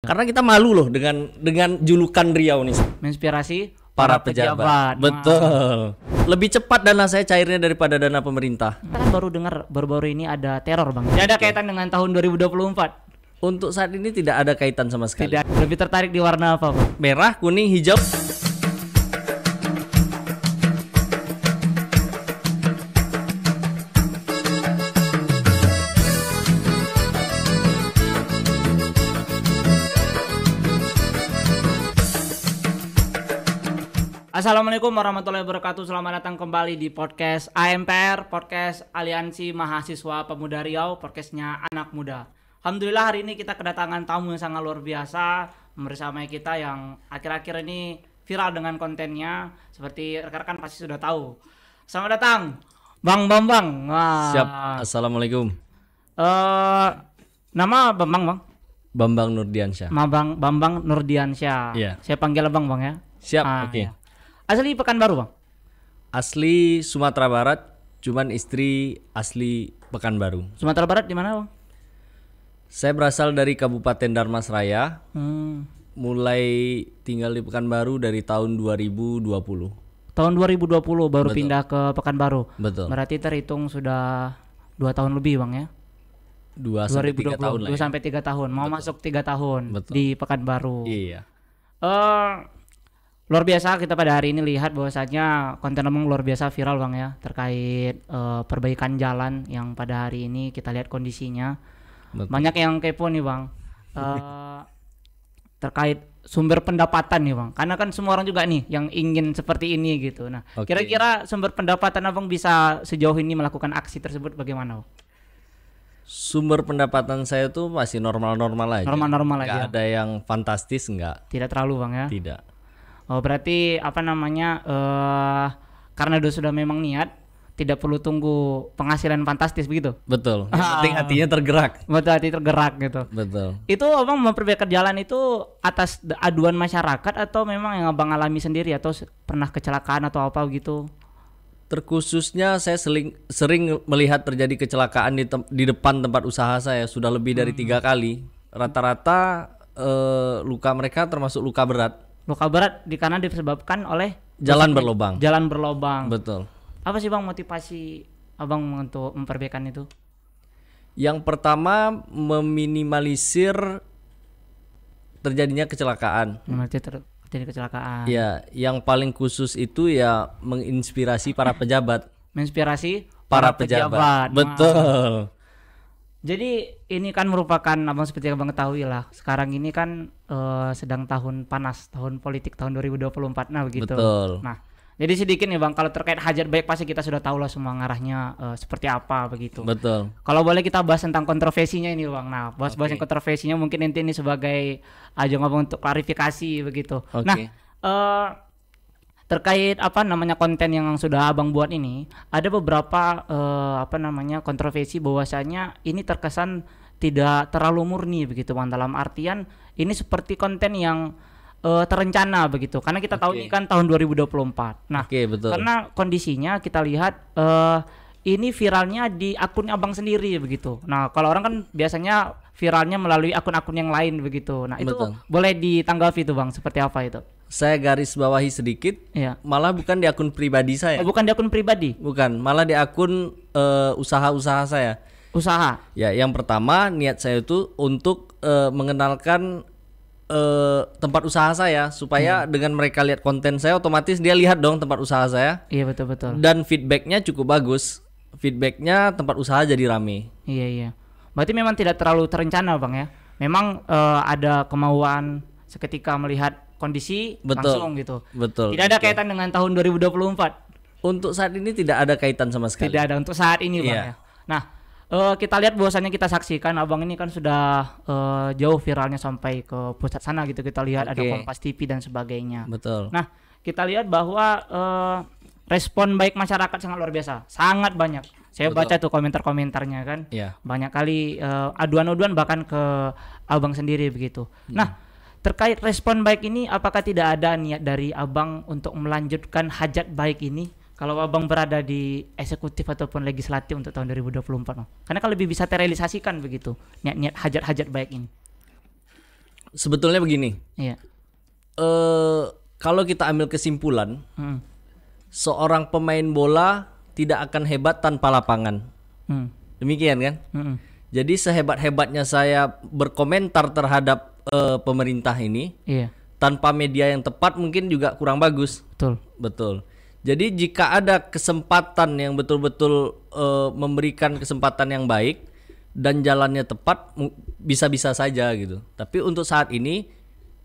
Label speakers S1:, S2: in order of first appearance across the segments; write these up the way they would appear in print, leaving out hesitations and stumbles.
S1: Karena kita malu loh dengan julukan Riau nih.
S2: Menginspirasi
S1: Para pejabat. Betul. Lebih cepat dana saya cairnya daripada dana pemerintah.
S2: Kita kan baru dengar baru-baru ini ada teror bang. Tidak ada kaitan dengan tahun 2024.
S1: Untuk saat ini tidak ada kaitan sama sekali.
S2: Tidak. Lebih tertarik di warna apa bang?
S1: Merah, kuning, hijau.
S2: Assalamualaikum warahmatullahi wabarakatuh. Selamat datang kembali di podcast AMPR, podcast Aliansi Mahasiswa Pemuda Riau, podcastnya anak muda. Alhamdulillah hari ini kita kedatangan tamu yang sangat luar biasa bersama kita yang akhir-akhir ini viral dengan kontennya. Seperti rekan-rekan pasti sudah tahu. Selamat datang Bang Bambang. Wah.
S1: Siap. Assalamualaikum.
S2: Nama Bambang bang?
S1: Bambang Nurdiansyah.
S2: Bambang Nurdiansyah.
S1: Iya.
S2: Saya panggil Bang ya.
S1: Siap. Oke.
S2: Ya. Asli Pekanbaru bang?
S1: Asli Sumatera Barat, cuman istri asli Pekanbaru.
S2: Sumatera Barat di mana bang?
S1: Saya berasal dari Kabupaten Darmasraya. Mulai tinggal di Pekanbaru dari tahun 2020.
S2: Tahun 2020 baru
S1: Betul.
S2: pindah ke Pekanbaru.
S1: Betul.
S2: Berarti terhitung sudah 2 tahun lebih bang ya?
S1: 2 sampai 3 tahun lah.
S2: 2
S1: Ya.
S2: sampai 3 tahun. Mau
S1: Betul.
S2: masuk 3 tahun.
S1: Betul.
S2: Di Pekanbaru.
S1: Iya.
S2: Luar biasa kita pada hari ini lihat bahwasanya konten Abang luar biasa viral bang ya, terkait perbaikan jalan yang pada hari ini kita lihat kondisinya.
S1: Betul.
S2: Banyak yang kepo nih bang, terkait sumber pendapatan nih bang, karena kan semua orang juga nih yang ingin seperti ini gitu. Nah,
S1: Oke.
S2: kira-kira sumber pendapatan Abang bisa sejauh ini melakukan aksi tersebut bagaimana bang?
S1: Sumber pendapatan saya tuh masih normal-normal aja.
S2: Normal-normal
S1: Nggak
S2: aja.
S1: ada yang fantastis, enggak.
S2: Tidak terlalu bang ya?
S1: Tidak.
S2: Oh berarti apa namanya, karena sudah memang niat, tidak perlu tunggu penghasilan fantastis begitu?
S1: Betul. Yang penting hatinya tergerak.
S2: Betul, hati tergerak gitu.
S1: Betul.
S2: Itu abang memperbaiki jalan itu atas aduan masyarakat atau memang yang abang alami sendiri atau pernah kecelakaan atau apa gitu?
S1: Terkhususnya saya sering melihat terjadi kecelakaan di depan tempat usaha saya sudah lebih dari 3 kali. Rata-rata luka mereka termasuk luka berat.
S2: Luka berat karena disebabkan oleh
S1: Jalan berlobang.
S2: Jalan berlobang.
S1: Betul.
S2: Apa sih bang motivasi abang untuk memperbaikan itu?
S1: Yang pertama meminimalisir terjadinya kecelakaan.
S2: Terjadi kecelakaan.
S1: Ya, yang paling khusus itu ya menginspirasi para pejabat.
S2: Menginspirasi
S1: Para pejabat. Betul.
S2: Jadi ini kan merupakan abang seperti yang abang ketahui lah. Sekarang ini kan sedang tahun panas, tahun politik tahun 2024 nah begitu.
S1: Betul.
S2: Nah, jadi sedikit nih bang, kalau terkait hajat baik pasti kita sudah tahu lah semua ngarahnya seperti apa begitu.
S1: Betul.
S2: Kalau boleh kita bahas tentang kontroversinya ini bang. Nah, bahas-bahas
S1: Oke.
S2: yang kontroversinya mungkin nanti ini sebagai ajang abang untuk klarifikasi begitu.
S1: Oke.
S2: Nah, terkait apa namanya konten yang sudah abang buat ini, ada beberapa kontroversi bahwasanya ini terkesan tidak terlalu murni begitu bang, dalam artian ini seperti konten yang terencana begitu, karena kita tahu
S1: Oke.
S2: ini kan tahun 2024. Nah,
S1: Oke, betul.
S2: karena kondisinya kita lihat ini viralnya di akun abang sendiri begitu. Nah, kalau orang kan biasanya viralnya melalui akun-akun yang lain begitu. Nah, itu
S1: Betul.
S2: boleh ditanggapi tuh bang, seperti apa itu?
S1: Saya garis bawahi sedikit,
S2: Iya.
S1: malah bukan di akun pribadi saya.
S2: Oh, bukan di akun pribadi,
S1: Bukan, malah di akun usaha-usaha saya.
S2: usaha.
S1: Ya, yang pertama niat saya itu untuk mengenalkan tempat usaha saya supaya dengan mereka lihat konten saya otomatis dia lihat dong tempat usaha saya
S2: Iya betul.
S1: dan feedbacknya cukup bagus. Feedbacknya tempat usaha jadi rame.
S2: Iya. Berarti memang tidak terlalu terencana bang ya. Memang ada kemauan seketika melihat kondisi
S1: Betul.
S2: langsung gitu.
S1: Betul.
S2: Tidak ada
S1: betul.
S2: kaitan dengan tahun 2024.
S1: Untuk saat ini tidak ada kaitan sama sekali.
S2: Tidak ada untuk saat ini bang
S1: Iya.
S2: ya. Nah, kita lihat bahwasannya kita saksikan abang ini kan sudah jauh viralnya sampai ke pusat sana gitu. Kita lihat ada
S1: Oke.
S2: Kompas TV dan sebagainya.
S1: Betul.
S2: Nah, kita lihat bahwa respon baik masyarakat sangat luar biasa, sangat banyak. Saya
S1: Betul.
S2: baca tuh komentar-komentarnya kan,
S1: Iya.
S2: banyak kali aduan-aduan bahkan ke abang sendiri begitu. Nah, terkait respon baik ini, apakah tidak ada niat dari abang untuk melanjutkan hajat baik ini? Kalau abang berada di eksekutif ataupun legislatif untuk tahun 2024, Bang? Karena kan lebih bisa terrealisasikan begitu niat-niat hajat-hajat baik ini.
S1: Sebetulnya begini,
S2: Iya.
S1: kalau kita ambil kesimpulan,
S2: Hmm.
S1: seorang pemain bola tidak akan hebat tanpa lapangan.
S2: Hmm.
S1: Demikian kan?
S2: Hmm.
S1: Jadi sehebat-hebatnya saya berkomentar terhadap pemerintah ini,
S2: Iya.
S1: tanpa media yang tepat mungkin juga kurang bagus.
S2: Betul.
S1: Betul. Jadi jika ada kesempatan yang betul-betul memberikan kesempatan yang baik dan jalannya tepat, bisa-bisa saja gitu. Tapi untuk saat ini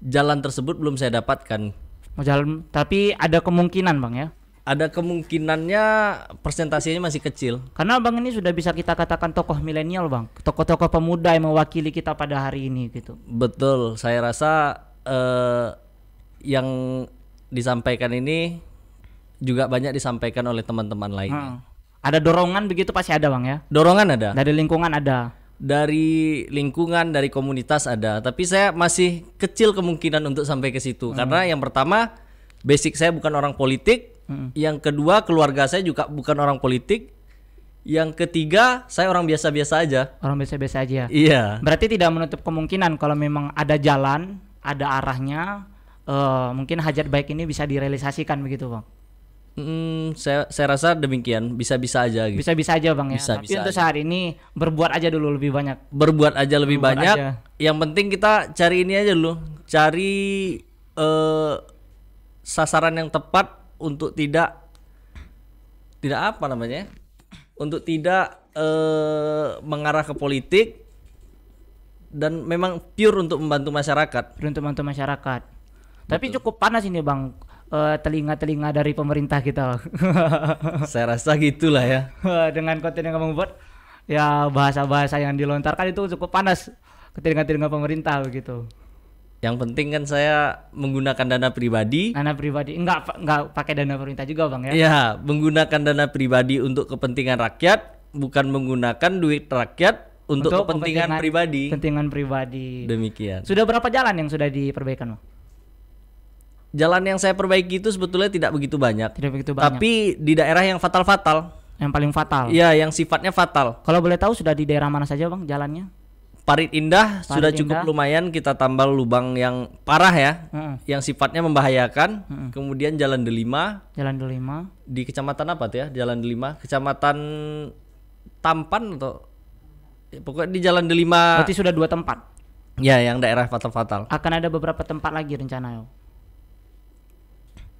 S1: jalan tersebut belum saya dapatkan.
S2: Mau jalan, tapi ada kemungkinan Bang ya.
S1: Ada kemungkinannya, persentasenya masih kecil.
S2: Karena Bang ini sudah bisa kita katakan tokoh milenial Bang, tokoh-tokoh pemuda yang mewakili kita pada hari ini gitu.
S1: Betul, saya rasa yang disampaikan ini juga banyak disampaikan oleh teman-teman lainnya.
S2: Ada dorongan begitu pasti ada Bang ya.
S1: Dorongan ada.
S2: Dari lingkungan ada.
S1: Dari lingkungan, dari komunitas ada. Tapi saya masih kecil kemungkinan untuk sampai ke situ. Karena yang pertama, basic saya bukan orang politik. Yang kedua, keluarga saya juga bukan orang politik. Yang ketiga, saya orang biasa-biasa aja.
S2: Orang biasa-biasa aja.
S1: Iya.
S2: Berarti tidak menutup kemungkinan kalau memang ada jalan, ada arahnya, mungkin hajat baik ini bisa direalisasikan begitu Bang.
S1: Saya rasa demikian, bisa-bisa aja gitu.
S2: Bisa-bisa aja Bang ya.
S1: Bisa,
S2: Tapi
S1: bisa
S2: untuk
S1: aja.
S2: saat ini berbuat aja dulu lebih banyak.
S1: Berbuat aja lebih
S2: Berbuat
S1: banyak.
S2: aja.
S1: Yang penting kita cari ini aja dulu, cari sasaran yang tepat untuk tidak apa namanya? Untuk tidak mengarah ke politik dan memang pure untuk membantu masyarakat.
S2: Untuk membantu masyarakat. Tapi cukup panas ini Bang, telinga-telinga dari pemerintah kita.
S1: Saya rasa gitulah ya.
S2: Dengan konten yang kamu buat, ya bahasa-bahasa yang dilontarkan itu cukup panas ke telinga-telinga pemerintah begitu.
S1: Yang penting kan saya menggunakan dana pribadi.
S2: Dana pribadi, enggak pakai dana pemerintah juga Bang ya.
S1: Iya, menggunakan dana pribadi untuk kepentingan rakyat, bukan menggunakan duit rakyat untuk kepentingan pribadi.
S2: Kepentingan pribadi.
S1: Demikian.
S2: Sudah berapa jalan yang sudah diperbaikan Bang?
S1: Jalan yang saya perbaiki itu sebetulnya tidak begitu banyak.
S2: Tidak begitu banyak.
S1: Tapi di daerah yang fatal-fatal.
S2: Yang paling fatal.
S1: Iya, yang sifatnya fatal.
S2: Kalau boleh tahu sudah di daerah mana saja Bang jalannya?
S1: Parit Indah
S2: Parit
S1: sudah cukup
S2: Indah.
S1: lumayan, kita tambal lubang yang parah ya, yang sifatnya membahayakan. Kemudian Jalan Delima
S2: Jalan Delima.
S1: di kecamatan apa tuh ya? Jalan Delima, kecamatan Tampan atau pokoknya di Jalan Delima.
S2: Berarti sudah 2 tempat.
S1: Ya, yang daerah fatal-fatal.
S2: Akan ada beberapa tempat lagi rencana ya.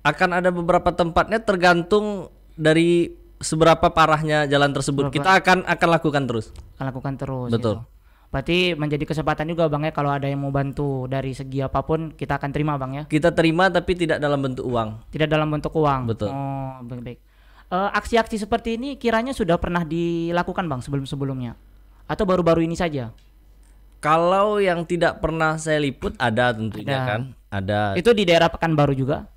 S1: Akan ada beberapa tempatnya tergantung dari seberapa parahnya jalan tersebut. Kita akan lakukan terus.
S2: Akan lakukan terus.
S1: Betul.
S2: Gitu. Berarti menjadi kesempatan juga Bang ya, kalau ada yang mau bantu dari segi apapun kita akan terima Bang ya.
S1: Kita terima tapi tidak dalam bentuk uang.
S2: Tidak dalam bentuk uang.
S1: Betul.
S2: Oh, baik-baik. Aksi-aksi seperti ini kiranya sudah pernah dilakukan Bang sebelum-sebelumnya? Atau baru-baru ini saja?
S1: Kalau yang tidak pernah saya liput ada tentunya
S2: Ada.
S1: kan. Ada
S2: Itu di daerah Pekanbaru juga?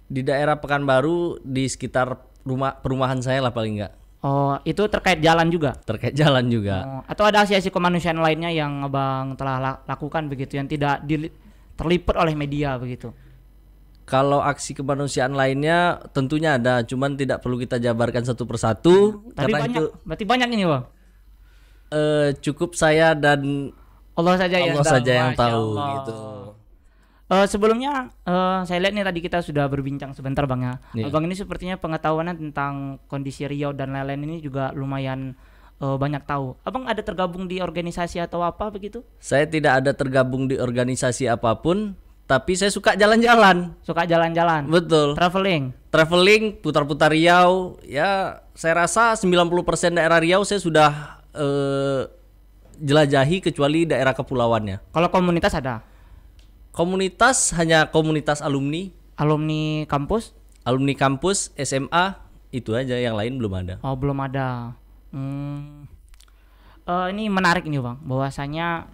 S1: di daerah Pekanbaru, di sekitar perumahan saya lah paling enggak.
S2: Oh, itu terkait jalan juga?
S1: Terkait jalan juga.
S2: Oh, atau ada aksi-aksi kemanusiaan lainnya yang Abang telah lakukan begitu yang tidak terliput oleh media begitu?
S1: Kalau aksi kemanusiaan lainnya tentunya ada, cuman tidak perlu kita jabarkan satu persatu.
S2: Tapi
S1: karena
S2: banyak,
S1: itu
S2: berarti banyak ini Bang?
S1: cukup saya dan
S2: Allah saja
S1: yang
S2: Masya
S1: tahu
S2: Allah.
S1: gitu.
S2: Sebelumnya saya lihat nih tadi kita sudah berbincang sebentar Bang ya.
S1: Iya.
S2: Abang ini sepertinya pengetahuannya tentang kondisi Riau dan lain-lain ini juga lumayan banyak tahu. Abang ada tergabung di organisasi atau apa begitu?
S1: Saya tidak ada tergabung di organisasi apapun, tapi saya suka jalan-jalan.
S2: Suka jalan-jalan,
S1: Betul. Traveling, putar-putar Riau. Ya, saya rasa 90% daerah Riau saya sudah jelajahi kecuali daerah kepulauannya.
S2: Kalau komunitas ada?
S1: Komunitas hanya komunitas alumni
S2: Kampus?
S1: Alumni kampus, SMA, itu aja, yang lain belum ada.
S2: Oh, belum ada. Ini menarik nih Bang, bahwasanya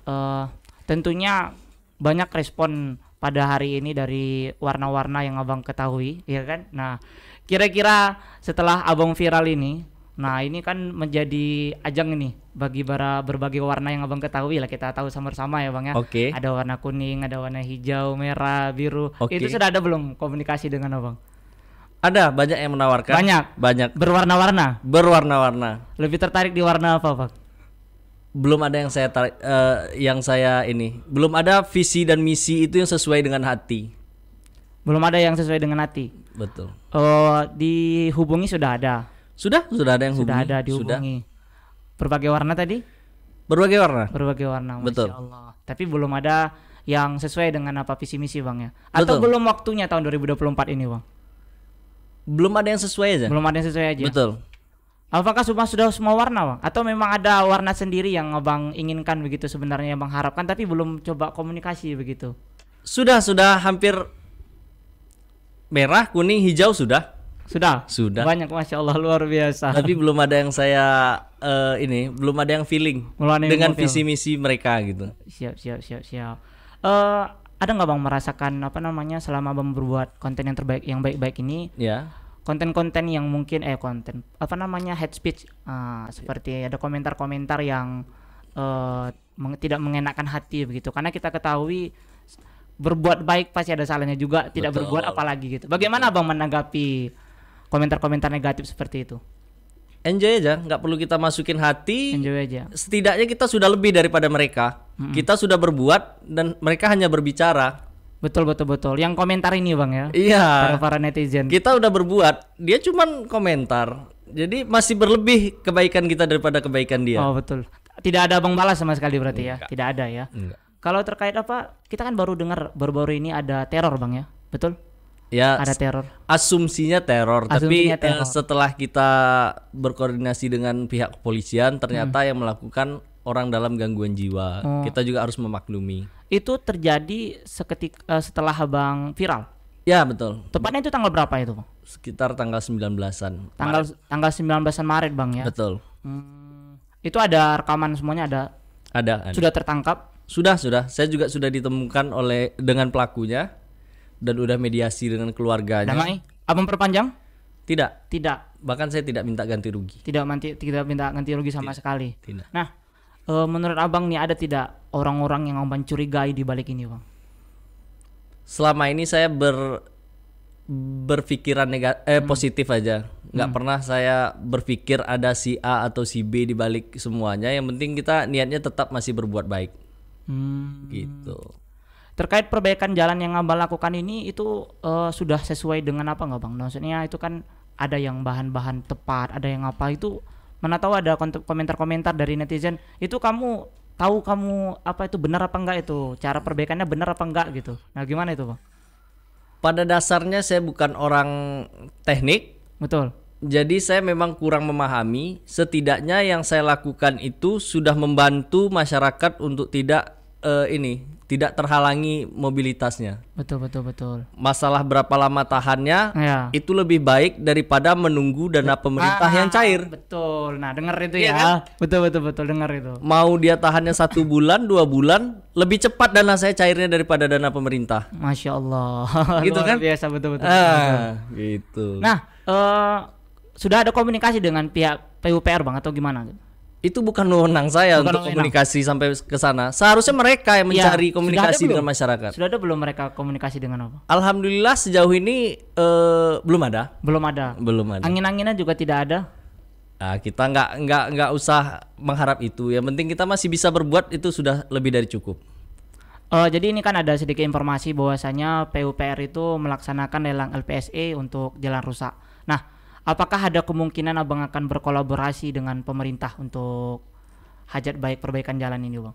S2: tentunya banyak respon pada hari ini dari warna-warna yang Abang ketahui, ya kan? Nah, kira-kira setelah Abang viral ini, nah ini kan menjadi ajang ini bagi berbagai warna yang Abang ketahui lah, kita tahu sama-sama ya Bang ya.
S1: Oke.
S2: Ada warna kuning, ada warna hijau, merah, biru.
S1: Oke.
S2: Itu sudah ada belum komunikasi dengan Abang?
S1: Ada banyak yang menawarkan.
S2: Banyak.
S1: Banyak.
S2: Berwarna-warna.
S1: Berwarna-warna.
S2: Lebih tertarik di warna apa Bang?
S1: belum ada belum ada visi dan misi itu yang sesuai dengan hati.
S2: Belum ada yang sesuai dengan hati.
S1: Betul.
S2: Dihubungi sudah ada.
S1: Sudah ada yang
S2: Sudah
S1: hubungi.
S2: ada dihubungi. Berbagai warna tadi?
S1: Berbagai warna.
S2: Berbagai warna, Masya
S1: Betul.
S2: Allah. Tapi belum ada yang sesuai dengan apa visi misi Bang ya. Atau
S1: Betul.
S2: belum waktunya tahun 2024 ini Bang?
S1: Belum ada yang sesuai aja.
S2: Belum ada yang sesuai aja.
S1: Betul.
S2: Apakah sudah semua warna Bang? Atau memang ada warna sendiri yang Abang inginkan begitu sebenarnya yang Bang harapkan tapi belum coba komunikasi begitu?
S1: Sudah hampir merah, kuning, hijau sudah.
S2: Sudah. Banyak Masya Allah luar biasa.
S1: Tapi belum ada yang belum ada yang feeling
S2: Belum ada yang
S1: dengan
S2: feel.
S1: visi misi mereka gitu.
S2: Siap. Ada nggak Bang merasakan selama Bang berbuat konten yang terbaik yang baik-baik ini?
S1: Ya.
S2: Konten-konten yang mungkin hate speech seperti ada komentar-komentar yang tidak mengenakan hati begitu karena kita ketahui berbuat baik pasti ada salahnya juga, tidak
S1: Betul.
S2: berbuat apalagi gitu. Bagaimana Bang menanggapi komentar-komentar negatif seperti itu?
S1: Enjoy aja, nggak perlu kita masukin hati.
S2: Enjoy aja.
S1: Setidaknya kita sudah lebih daripada mereka. Kita sudah berbuat dan mereka hanya berbicara.
S2: Betul. Yang komentar ini Bang ya.
S1: Iya.
S2: Para netizen.
S1: Kita udah berbuat, dia cuman komentar. Jadi masih berlebih kebaikan kita daripada kebaikan dia.
S2: Oh betul. Tidak ada Bang balas sama sekali berarti ya. Tidak ada ya.
S1: Enggak.
S2: Kalau terkait kita kan baru dengar baru-baru ini ada teror Bang ya. Betul?
S1: Ya,
S2: Ada teror.
S1: asumsinya teror, tapi
S2: Asumsinya teror.
S1: setelah kita berkoordinasi dengan pihak kepolisian, ternyata yang melakukan orang dalam gangguan jiwa. Kita juga harus memaklumi.
S2: Itu terjadi setelah Abang viral.
S1: Ya, betul.
S2: Tepatnya itu tanggal berapa itu Bang?
S1: Sekitar tanggal 19-an.
S2: Tanggal 19-an Maret Bang ya.
S1: Betul.
S2: Itu ada rekaman semuanya
S1: Ada.
S2: sudah tertangkap.
S1: Sudah. Saya juga sudah ditemukan dengan pelakunya dan udah mediasi dengan keluarganya.
S2: Damai. Abang perpanjang?
S1: Tidak.
S2: Tidak.
S1: Bahkan saya tidak minta ganti rugi.
S2: Tidak minta ganti rugi sama sekali.
S1: Tidak.
S2: Nah, menurut Abang nih ada tidak orang-orang yang Abang curigai di balik ini Bang?
S1: Selama ini saya berpikiran positif aja. Nggak pernah saya berpikir ada si A atau si B di balik semuanya. Yang penting kita niatnya tetap masih berbuat baik. Gitu.
S2: Terkait perbaikan jalan yang Abang lakukan ini itu sudah sesuai dengan apa nggak Bang? Maksudnya itu kan ada yang bahan-bahan tepat, ada yang apa itu. Mana tahu ada komentar-komentar dari netizen itu kamu apa itu benar apa enggak itu cara perbaikannya benar apa enggak gitu. Nah gimana itu Bang?
S1: Pada dasarnya saya bukan orang teknik.
S2: Betul.
S1: Jadi saya memang kurang memahami. Setidaknya yang saya lakukan itu sudah membantu masyarakat untuk tidak terhalangi mobilitasnya.
S2: Betul.
S1: Masalah berapa lama tahannya
S2: Ya.
S1: itu lebih baik daripada menunggu dana pemerintah yang cair.
S2: Betul. Nah dengar itu
S1: Iya
S2: ya.
S1: kan?
S2: Betul dengar itu.
S1: Mau dia tahannya 1 bulan, 2 bulan, lebih cepat dana saya cairnya daripada dana pemerintah.
S2: Masya Allah.
S1: Gitu
S2: Luar
S1: kan?
S2: biasa betul.
S1: Gitu.
S2: Nah sudah ada komunikasi dengan pihak PUPR Bang atau gimana?
S1: Itu bukan wewenang saya
S2: Bukan
S1: untuk
S2: wewenang.
S1: komunikasi sampai ke sana. Seharusnya mereka yang
S2: Ya,
S1: mencari
S2: sudah
S1: komunikasi
S2: ada
S1: dengan
S2: belum?
S1: masyarakat.
S2: Sudah ada belum mereka komunikasi dengan apa?
S1: Alhamdulillah sejauh ini belum ada.
S2: Belum ada. Angin-anginnya juga tidak ada.
S1: Nah, kita nggak usah mengharap itu. Yang penting kita masih bisa berbuat itu sudah lebih dari cukup.
S2: Jadi ini kan ada sedikit informasi bahwasanya PUPR itu melaksanakan lelang LPSE untuk jalan rusak. Nah, apakah ada kemungkinan Abang akan berkolaborasi dengan pemerintah untuk hajat baik perbaikan jalan ini Bang?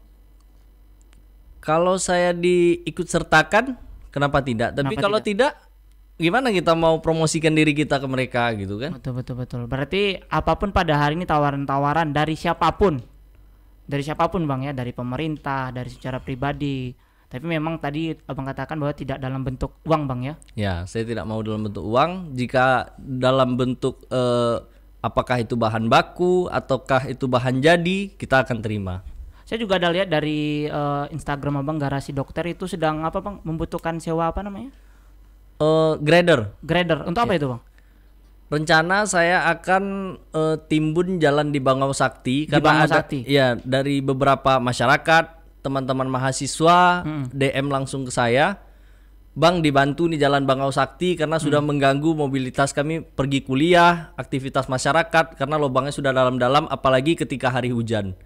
S1: Kalau saya diikut sertakan, kenapa tidak? Tapi
S2: Kenapa
S1: kalau tidak, gimana kita mau promosikan diri kita ke mereka gitu kan?
S2: Betul. Berarti apapun pada hari ini tawaran-tawaran dari siapapun Bang ya, dari pemerintah, dari secara pribadi. Tapi memang tadi Abang katakan bahwa tidak dalam bentuk uang Bang ya?
S1: Ya, saya tidak mau dalam bentuk uang. Jika dalam bentuk apakah itu bahan baku ataukah itu bahan jadi, kita akan terima.
S2: Saya juga ada lihat dari Instagram Abang Garasi Dokter itu sedang apa Bang membutuhkan sewa apa namanya?
S1: Grader.
S2: Untuk apa itu Bang?
S1: Rencana saya akan timbun jalan di Bangau Sakti karena
S2: Bangau
S1: ada
S2: Sakti.
S1: ya dari beberapa masyarakat, teman-teman mahasiswa DM langsung ke saya, Bang dibantu nih jalan Bangau Sakti karena sudah mengganggu mobilitas kami pergi kuliah, aktivitas masyarakat karena lubangnya sudah dalam-dalam apalagi ketika hari hujan.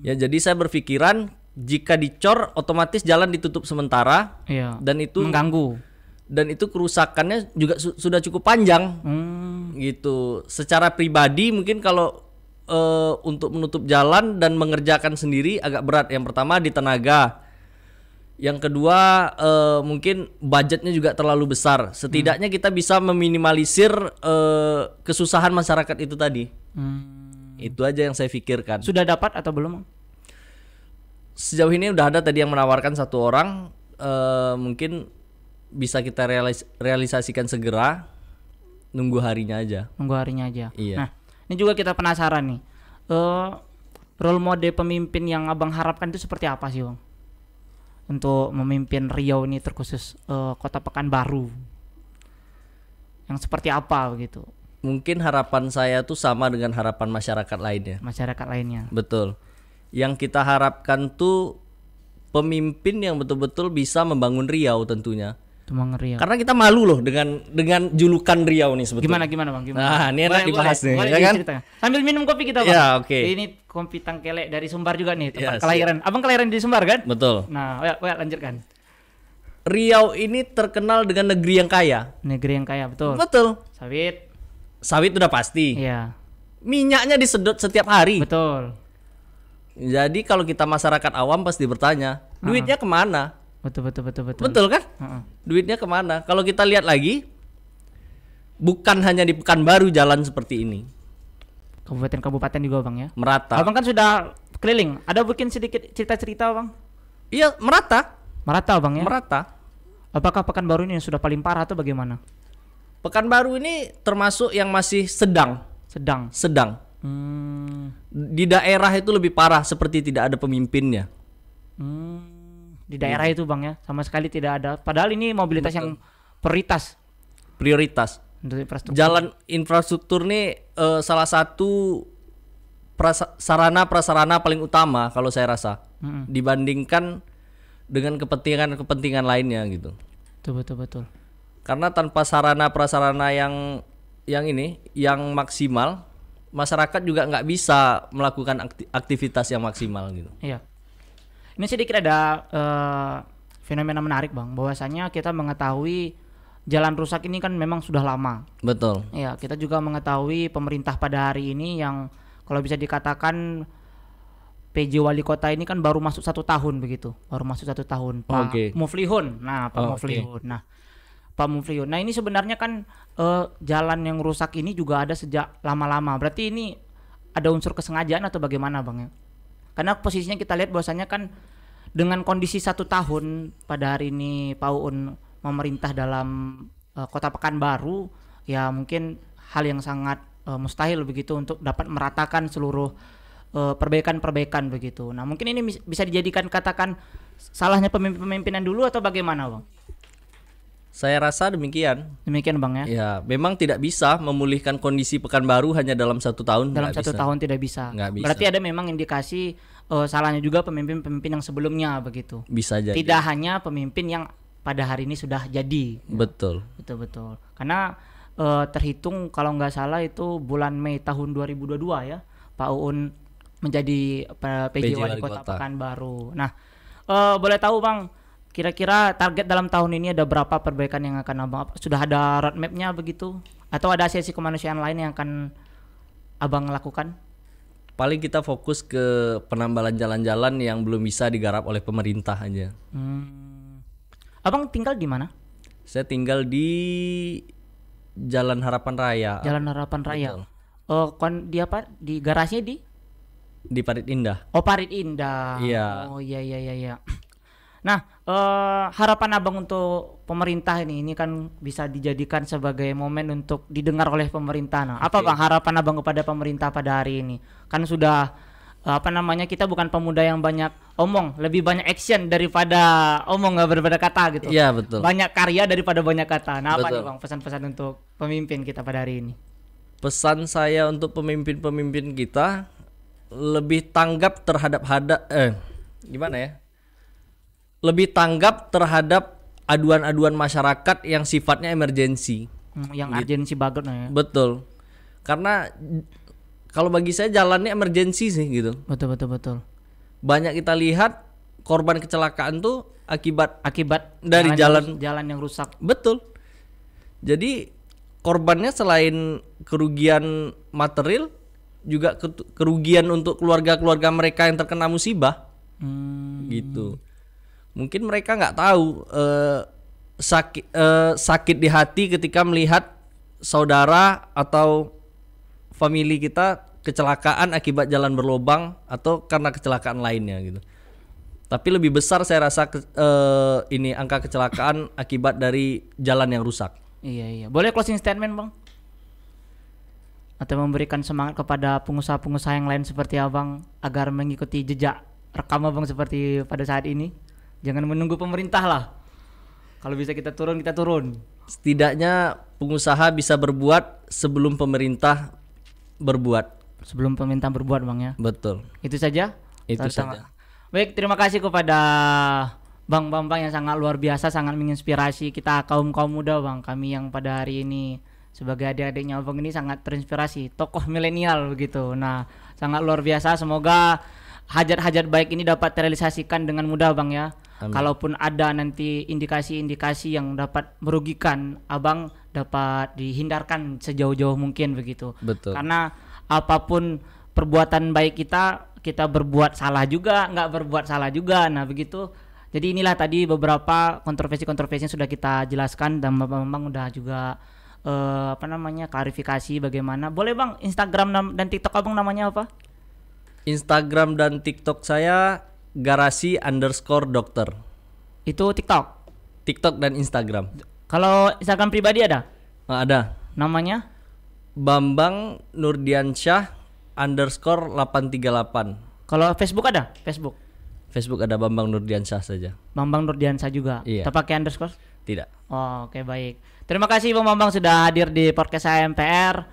S1: Ya, jadi saya berpikiran jika dicor otomatis jalan ditutup sementara
S2: Iya.
S1: dan itu
S2: Mengganggu.
S1: kerusakannya juga sudah cukup panjang. Gitu. Secara pribadi mungkin kalau untuk menutup jalan dan mengerjakan sendiri agak berat. Yang pertama di tenaga. Yang kedua mungkin budgetnya juga terlalu besar. Setidaknya kita bisa meminimalisir kesusahan masyarakat itu tadi. Itu aja yang saya pikirkan.
S2: Sudah dapat atau belum?
S1: Sejauh ini udah ada tadi yang menawarkan satu orang, mungkin bisa kita realisasikan segera. Nunggu harinya aja.
S2: Nunggu harinya aja.
S1: Iya.
S2: Nah, ini juga kita penasaran nih. Role model pemimpin yang abang harapkan itu seperti apa sih, Bang? Untuk memimpin Riau ini terkhusus Kota Pekanbaru. Yang seperti apa begitu?
S1: Mungkin harapan saya tuh sama dengan harapan masyarakat lainnya.
S2: Masyarakat lainnya.
S1: Betul. Yang kita harapkan tuh pemimpin yang betul-betul bisa membangun Riau tentunya.
S2: Cuma Riau.
S1: Karena kita malu loh dengan julukan Riau nih sebetulnya.
S2: Gimana Bang? Gimana?
S1: Nah, ini enak dibahas nih,
S2: boleh
S1: ya kan?
S2: diceritakan. Sambil minum kopi kita, Bang.
S1: Ya, oke.
S2: Ini kopi Tangkelek dari Sumbar juga nih, tempat
S1: Ya,
S2: kelahiran. Abang kelahiran di Sumbar kan?
S1: Betul.
S2: Nah, lanjutkan.
S1: Riau ini terkenal dengan negeri yang kaya.
S2: Negeri yang kaya, betul.
S1: Betul.
S2: Sawit.
S1: Sawit udah pasti.
S2: Iya.
S1: Minyaknya disedot setiap hari.
S2: Betul.
S1: Jadi kalau kita masyarakat awam pasti bertanya, duitnya kemana?
S2: Betul.
S1: Betul kan? Duitnya kemana? Kalau kita lihat lagi, bukan hanya di Pekanbaru jalan seperti ini.
S2: Kabupaten juga, Bang, ya.
S1: Merata.
S2: Abang kan sudah keliling. Ada bikin sedikit cerita-cerita, Bang?
S1: Iya, merata.
S2: Merata, Bang, ya.
S1: Merata.
S2: Apakah Pekanbaru ini yang sudah paling parah atau bagaimana?
S1: Pekanbaru ini termasuk yang masih sedang.
S2: Sedang.
S1: Di daerah itu lebih parah seperti tidak ada pemimpinnya.
S2: Di daerah itu, Bang, ya, sama sekali tidak ada. Padahal ini mobilitas yang
S1: Prioritas.
S2: untuk infrastruktur.
S1: Jalan infrastruktur nih salah satu sarana prasarana paling utama kalau saya rasa dibandingkan dengan kepentingan lainnya gitu.
S2: Betul.
S1: Karena tanpa sarana prasarana yang maksimal, masyarakat juga nggak bisa melakukan aktivitas yang maksimal gitu.
S2: Iya. Ini sedikit ada fenomena menarik, Bang, bahwasanya kita mengetahui jalan rusak ini kan memang sudah lama.
S1: Betul.
S2: Iya, kita juga mengetahui pemerintah pada hari ini yang kalau bisa dikatakan PJ Wali Kota ini kan baru masuk 1 tahun begitu, Pak Muflihun. Nah, Pak Muflihun. Nah, Pak Muflihun. Nah, ini sebenarnya kan jalan yang rusak ini juga ada sejak lama-lama. Berarti ini ada unsur kesengajaan atau bagaimana, Bang, ya? Karena posisinya kita lihat bahwasanya kan dengan kondisi 1 tahun pada hari ini Pak Uun memerintah dalam Kota Pekanbaru, ya mungkin hal yang sangat mustahil begitu untuk dapat meratakan seluruh perbaikan begitu. Nah, mungkin ini bisa dijadikan katakan salahnya pemimpinan dulu atau bagaimana, Bang?
S1: Saya rasa demikian.
S2: Demikian, Bang, ya.
S1: Ya, memang tidak bisa memulihkan kondisi Pekanbaru hanya dalam 1 tahun.
S2: Dalam 1 tahun tidak bisa. Berarti ada memang indikasi salahnya juga pemimpin yang sebelumnya begitu.
S1: Bisa jadi.
S2: Tidak hanya pemimpin yang pada hari ini sudah jadi.
S1: Betul.
S2: Betul. Karena terhitung kalau nggak salah itu bulan Mei tahun 2022 ya, Pak Uun menjadi PJ Wali Kota Pekanbaru. Nah, boleh tahu, Bang, kira-kira target dalam tahun ini ada berapa perbaikan yang akan Abang, sudah ada roadmap-nya begitu? Atau ada sesi kemanusiaan lain yang akan Abang lakukan?
S1: Paling kita fokus ke penambalan jalan-jalan yang belum bisa digarap oleh pemerintah aja.
S2: Abang tinggal di mana?
S1: Saya tinggal di Jalan Harapan Raya.
S2: Jalan Harapan Raya. Di apa? Di garasinya di
S1: Parit Indah.
S2: Oh, Parit Indah.
S1: Iya.
S2: Oh, iya. Nah, harapan Abang untuk pemerintah ini kan bisa dijadikan sebagai momen untuk didengar oleh pemerintah. Nah, apa Bang harapan Abang kepada pemerintah pada hari ini? Kan sudah kita bukan pemuda yang banyak omong, lebih banyak action daripada omong daripada kata gitu.
S1: Iya, betul.
S2: Banyak karya daripada banyak kata. Nah, apa nih, Bang, pesan-pesan untuk pemimpin kita pada hari ini?
S1: Pesan saya untuk pemimpin-pemimpin kita lebih tanggap terhadap lebih tanggap terhadap aduan-aduan masyarakat yang sifatnya emergensi.
S2: Yang urgensi banget ya.
S1: Betul. Karena kalau bagi saya jalannya emergensi sih gitu.
S2: Betul.
S1: banyak kita lihat korban kecelakaan tuh akibat dari
S2: jalan yang rusak.
S1: Betul. Jadi korbannya selain kerugian material juga kerugian untuk keluarga-keluarga mereka yang terkena musibah. Gitu. Mungkin mereka nggak tahu sakit di hati ketika melihat saudara atau famili kita kecelakaan akibat jalan berlobang atau karena kecelakaan lainnya gitu. Tapi lebih besar saya rasa ini angka kecelakaan akibat dari jalan yang rusak.
S2: Iya. Boleh closing statement, Bang? Atau memberikan semangat kepada pengusaha-pengusaha yang lain seperti Abang agar mengikuti jejak rekam Abang seperti pada saat ini. Jangan menunggu pemerintah lah. Kalau bisa kita turun.
S1: Setidaknya pengusaha bisa berbuat sebelum pemerintah berbuat.
S2: Sebelum pemerintah berbuat, Bang ya.
S1: Betul.
S2: Itu saja.
S1: Saja.
S2: Baik, terima kasih kepada Bang Bambang yang sangat luar biasa, sangat menginspirasi kita kaum muda, Bang. Kami yang pada hari ini sebagai adik-adiknya Abang ini sangat terinspirasi, tokoh milenial begitu. Nah, sangat luar biasa. Semoga hajat-hajat baik ini dapat terrealisasikan dengan mudah, Bang ya. Amin. Kalaupun ada nanti indikasi-indikasi yang dapat merugikan, Abang dapat dihindarkan sejauh-jauh mungkin begitu.
S1: Betul.
S2: Karena apapun perbuatan baik kita berbuat salah juga, nggak berbuat salah juga. Nah, begitu. Jadi inilah tadi beberapa kontroversi-kontroversi yang sudah kita jelaskan dan Bang udah juga klarifikasi bagaimana. Boleh Bang, Instagram dan TikTok Abang namanya apa?
S1: Instagram dan TikTok saya garasi_dokter.
S2: Itu TikTok
S1: dan Instagram.
S2: Kalau Instagram pribadi ada?
S1: Ada.
S2: Namanya?
S1: Bambang Nurdiansyah _838.
S2: Kalau Facebook ada? Facebook
S1: ada Bambang Nurdiansyah saja.
S2: Bambang Nurdiansyah juga.
S1: Iya.
S2: Tak pakai underscore?
S1: Tidak.
S2: Oh, oke, baik. Terima kasih Bang Bambang sudah hadir di podcast AMPR.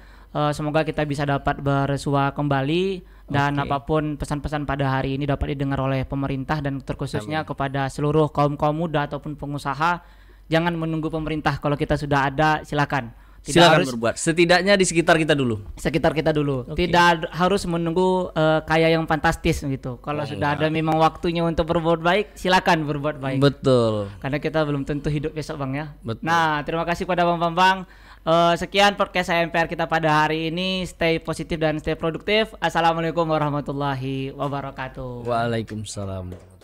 S2: Semoga kita bisa dapat bersua kembali dan apapun pesan-pesan pada hari ini dapat didengar oleh pemerintah dan terkhususnya kepada seluruh kaum muda ataupun pengusaha. Jangan menunggu pemerintah, kalau kita sudah ada silakan.
S1: Silakan berbuat. Setidaknya di sekitar kita dulu.
S2: Tidak harus menunggu kaya yang fantastis gitu. Kalau sudah ada memang waktunya untuk berbuat baik, silakan berbuat baik.
S1: Betul.
S2: Karena kita belum tentu hidup besok Bang ya.
S1: Betul.
S2: Nah, terima kasih pada Bang Bambang. Sekian podcast AMPR kita pada hari ini. Stay positif dan stay produktif. Assalamualaikum warahmatullahi wabarakatuh.
S1: Waalaikumsalam.